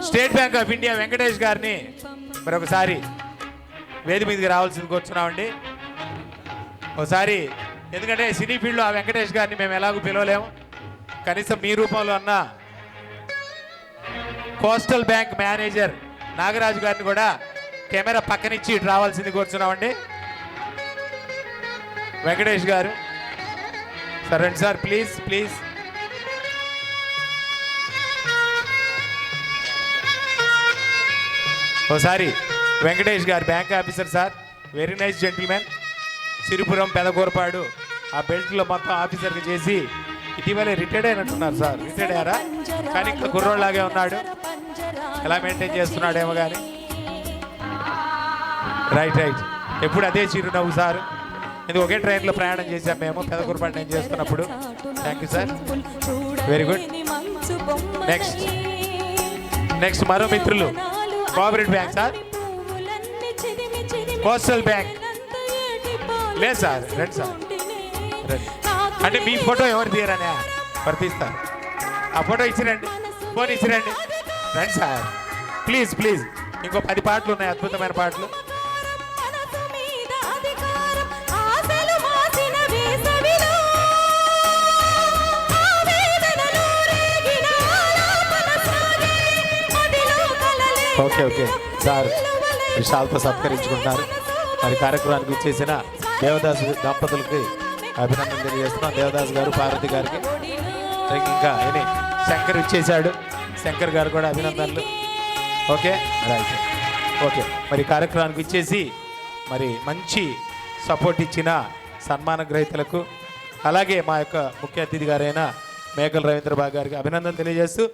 State bank of India Venkatesh గారిని మరొకసారి వేది మీదకి రావాల్సింది కూర్చున్నామండి. ఒకసారి ఎందుకంటే సినీ ఫీల్డ్లో ఆ వెంకటేష్ గారిని మేము ఎలాగో పిలవలేము, కనీసం మీ రూపంలో అన్న కోస్టల్ బ్యాంక్ మేనేజర్ నాగరాజు గారిని కూడా కెమెరా పక్కనిచ్చి ఇటు రావాల్సింది కూర్చున్నామండి. వెంకటేష్ గారు సార్ రండి సార్, ప్లీజ్ ప్లీజ్. ఒకసారి Venkatesh garu bank officer sir, very nice gentlemen. Siripuram Pedakurapadu ఆ బెల్ట్లో మొత్తం ఆఫీసర్గా చేసి ఇటీవలే రిటైర్డ్ అయినట్టున్నారు సార్. రిటైర్డ్ అయ్యారా? కానీ ఇంకా కుర్రోళ్ళలాగే ఉన్నాడు, ఎలా మెయింటైన్ చేస్తున్నాడేమో కానీ. రైట్ రైట్, ఎప్పుడు అదే చిరునవ్వు సార్. ఇది ఒకే ట్రైన్లో ప్రయాణం చేశాం మేము పెదకూరపాటు నేను చేస్తున్నప్పుడు. Thank you sir, very good. Next మరో మిత్రులు cooperative bank sir, coastal bank. లేదు సార్, రండి సార్ రండి. అంటే మీ ఫోటో ఎవరు తీయరనే ఎవరు తీస్తారు? ఆ ఫోటో ఇచ్చిరండి, ఫోన్ ఇచ్చిరండి. రండి సార్ ప్లీజ్ ప్లీజ్. ఇంకో 10 పాటలు ఉన్నాయి, అద్భుతమైన పాటలు. ఓకే ఓకే సార్, విశాల్తో సత్కరించుకుంటున్నారు. మరి కార్యక్రమానికి ఇచ్చేసిన దేవదాస్ దంపతులకి అభినందన తెలియజేస్తున్నాం. దేవదాస్ గారు, పార్వతి గారికి. ఇంకా ఏమి శంకర్ ఇచ్చేశాడు, శంకర్ గారు కూడా అభినందనలు. Okay right, okay. మరి కార్యక్రమానికి ఇచ్చేసి మరి మంచి సపోర్ట్ ఇచ్చిన సన్మాన గ్రహీతలకు, అలాగే మా యొక్క ముఖ్య అతిథి గారైన మేకల రవీంద్రబాబు గారికి అభినందన తెలియజేస్తూ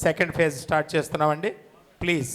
సెకండ్ ఫేజ్ స్టార్ట్ చేస్తున్నామండి. ప్లీజ్.